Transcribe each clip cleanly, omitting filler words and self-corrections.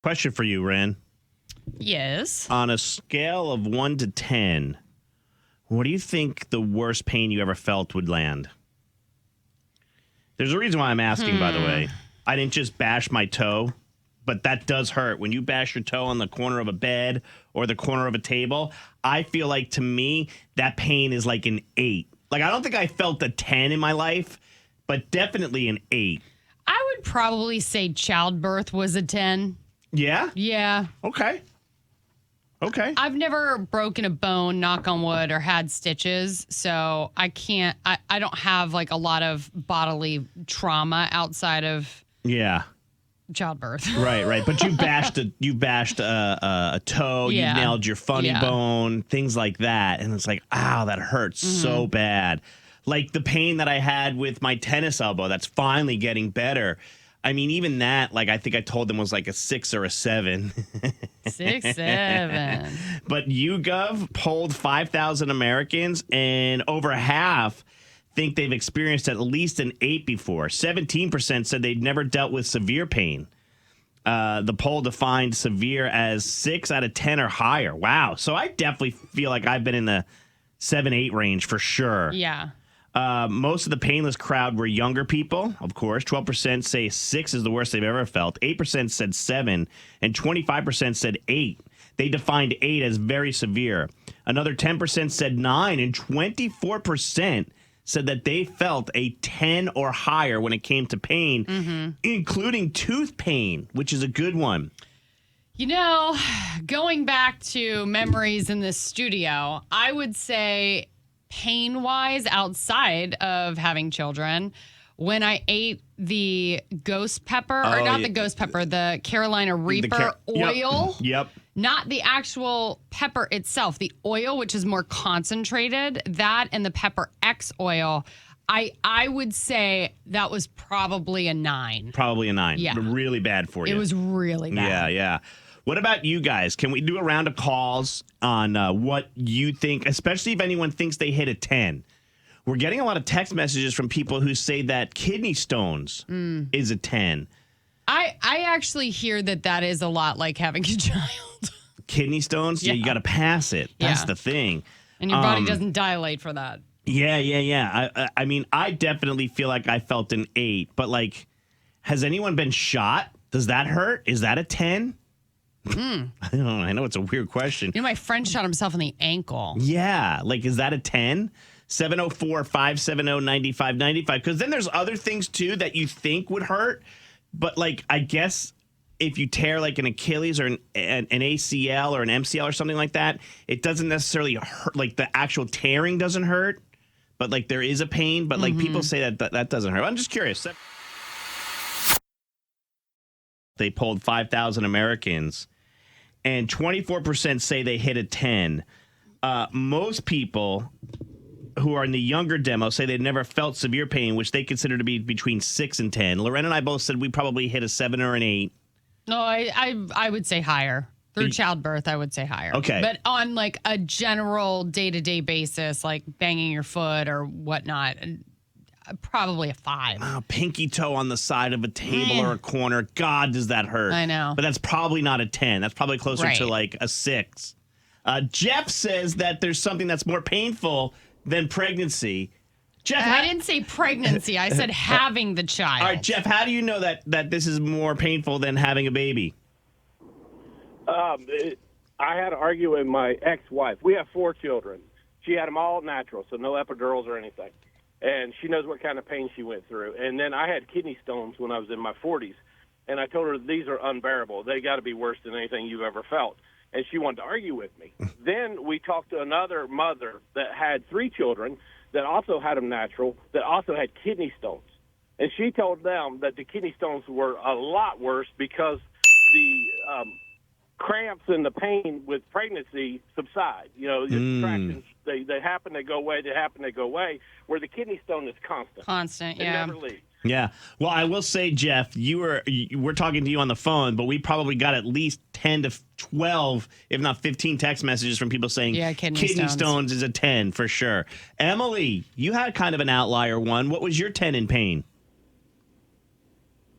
Question for you, Ren. Yes. On a scale of 1 to 10, what do you think the worst pain you ever felt would land? There's a reason why I'm asking, by the way. I didn't just bash my toe, but that does hurt. When you bash your toe on the corner of a bed or the corner of a table, I feel like, to me, that pain is like an 8. Like, I don't think I felt a 10 in my life, but definitely an 8. I would probably say childbirth was a 10. Yeah? Yeah. Okay. I've never broken a bone, knock on wood, or had stitches, so I can't. I don't have like a lot of bodily trauma outside of childbirth. Right. But you bashed a toe. Yeah. You nailed your funny bone, things like that, and it's like, ow, that hurts so bad. Like the pain that I had with my tennis elbow, that's finally getting better. I mean, even that, like, I think I told them was like a 6 or a 7. 6, 7. But YouGov polled 5,000 Americans, and over half think they've experienced at least an 8 before. 17% said they'd never dealt with severe pain. The poll defined severe as 6 out of 10 or higher. Wow. So I definitely feel like I've been in the 7, 8 range for sure. Yeah. Most of the painless crowd were younger people, of course. 12% say 6 is the worst they've ever felt. 8% said 7, and 25% said 8. They defined 8 as very severe. Another 10% said 9, and 24% said that they felt a 10 or higher when it came to pain, including tooth pain, which is a good one. You know, going back to memories in this studio, I would say pain-wise, outside of having children, when I ate the ghost pepper, the Carolina Reaper oil. Yep. Not the actual pepper itself, the oil, which is more concentrated, that and the Pepper X oil, I would say that was probably a 9. Probably a 9. Yeah. Really bad for you. It was really bad. Yeah. What about you guys? Can we do a round of calls on what you think, especially if anyone thinks they hit a 10? We're getting a lot of text messages from people who say that kidney stones is a 10. I actually hear that is a lot like having a child. Kidney stones? Yeah, you got to pass it. That's the thing. And your body doesn't dilate for that. Yeah. I mean, I definitely feel like I felt an 8, but like, has anyone been shot? Does that hurt? Is that a 10? I don't know. I know it's a weird question. You know, my friend shot himself in the ankle. Yeah. Like, is that a 10? 704-570-9595. Because then there's other things, too, that you think would hurt. But, like, I guess if you tear, like, an Achilles or an ACL or an MCL or something like that, it doesn't necessarily hurt. Like, the actual tearing doesn't hurt. But, like, there is a pain. But, like, people say that doesn't hurt. I'm just curious. They polled 5,000 Americans, and 24% say they hit a 10. Most people who are in the younger demo say they've never felt severe pain, which they consider to be between 6 and 10. LauRen and I both said we probably hit a 7 or an 8. No, I would say higher. Through childbirth, I would say higher. Okay. But on like a general day-to-day basis, like banging your foot or whatnot, probably a 5. Oh, pinky toe on the side of a table or a corner. God, does that hurt. I know. But that's probably not a 10. That's probably closer to like a 6. Jeff says that there's something that's more painful than pregnancy. Jeff, I didn't say pregnancy. I said having the child. All right, Jeff, how do you know that this is more painful than having a baby? I had to argue with my ex-wife. We have 4 children. She had them all natural, so no epidurals or anything. And she knows what kind of pain she went through. And then I had kidney stones when I was in my 40s. And I told her, these are unbearable. They got to be worse than anything you've ever felt. And she wanted to argue with me. Then we talked to another mother that had 3 children that also had them natural, that also had kidney stones. And she told them that the kidney stones were a lot worse because the cramps and the pain with pregnancy subside. You know, the contractions, they happen, they go away, they happen, they go away, where the kidney stone is constant. Constant, It never leaves. Yeah. Well, I will say, Jeff, we're talking to you on the phone, but we probably got at least 10 to 12, if not 15 text messages from people saying kidney stones is a 10 for sure. Emily, you had kind of an outlier one. What was your 10 in pain?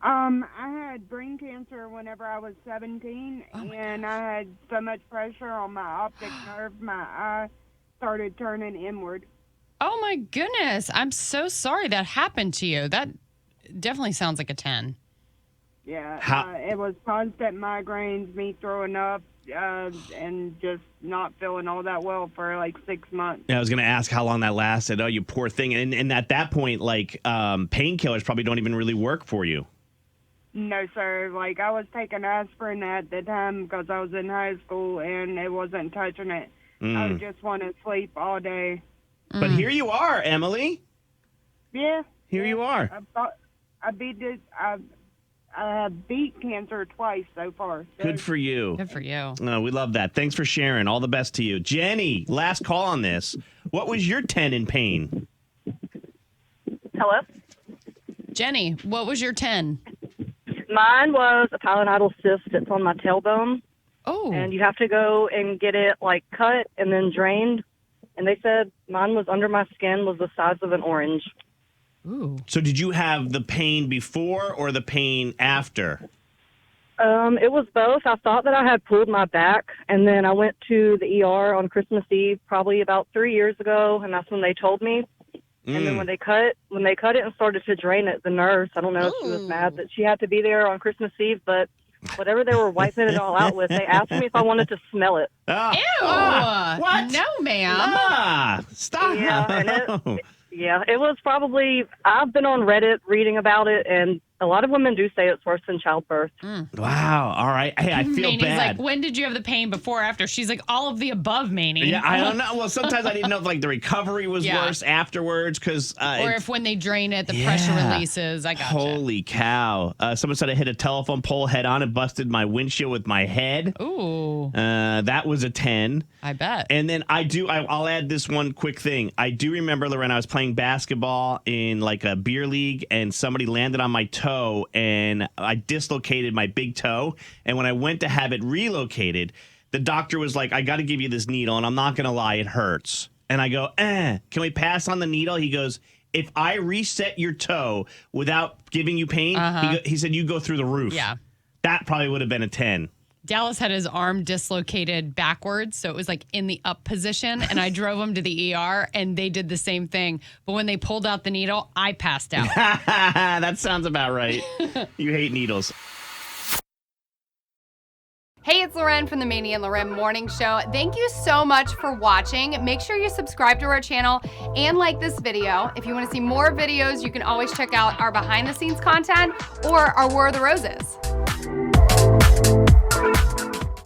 I had brain cancer whenever I was 17, and I had so much pressure on my optic nerve, my eye started turning inward. Oh, my goodness. I'm so sorry that happened to you. That definitely sounds like a 10. Yeah, it was constant migraines, me throwing up, and just not feeling all that well for like 6 months. Yeah, I was going to ask how long that lasted. Oh, you poor thing. And at that point, like, painkillers probably don't even really work for you. No, sir. Like, I was taking aspirin at the time because I was in high school, and it wasn't touching it. I would just want to sleep all day. But here you are, Emily. Yeah. Here you are. I beat it. I have beat cancer twice so far. So. Good for you. Good for you. No, we love that. Thanks for sharing. All the best to you. Jenny, last call on this. What was your 10 in pain? Hello? Jenny, what was your 10? Mine was a pilonidal cyst that's on my tailbone. Oh. And you have to go and get it, like, cut and then drained. And they said mine was under my skin, was the size of an orange. Ooh. So did you have the pain before or the pain after? It was both. I thought that I had pulled my back, and then I went to the ER on Christmas Eve probably about 3 years ago, and that's when they told me. And then when they cut it and started to drain it, the nurse, I don't know if she was mad that she had to be there on Christmas Eve, but whatever they were wiping it all out with, they asked me if I wanted to smell it. Ew. What? No, ma'am. Stop. Yeah, it was probably, I've been on Reddit reading about it, and a lot of women do say it's worse than childbirth. Wow. All right. Hey, I feel Maney's bad. like, when did you have the pain, before or after? She's like, all of the above, Maney. Yeah, I don't know. Well, sometimes I didn't know if like the recovery was worse afterwards because or if when they drain it, the pressure releases. I gotcha. Holy cow. Someone said I hit a telephone pole head on and busted my windshield with my head. Ooh. That was a 10. I bet. And then I'll add this one quick thing. I do remember, Lauren, I was playing basketball in like a beer league and somebody landed on my toe and I dislocated my big toe. And when I went to have it relocated, the doctor was like, I got to give you this needle. And I'm not going to lie, it hurts. And I go, can we pass on the needle? He goes, if I reset your toe without giving you pain, he said, you go through the roof. Yeah. That probably would have been a 10. Dallas had his arm dislocated backwards, so it was like in the up position, and I drove him to the ER, and they did the same thing. But when they pulled out the needle, I passed out. That sounds about right. You hate needles. Hey, it's LauRen from the Maney and LauRen Morning Show. Thank you so much for watching. Make sure you subscribe to our channel and like this video. If you want to see more videos, you can always check out our behind the scenes content or our War of the Roses.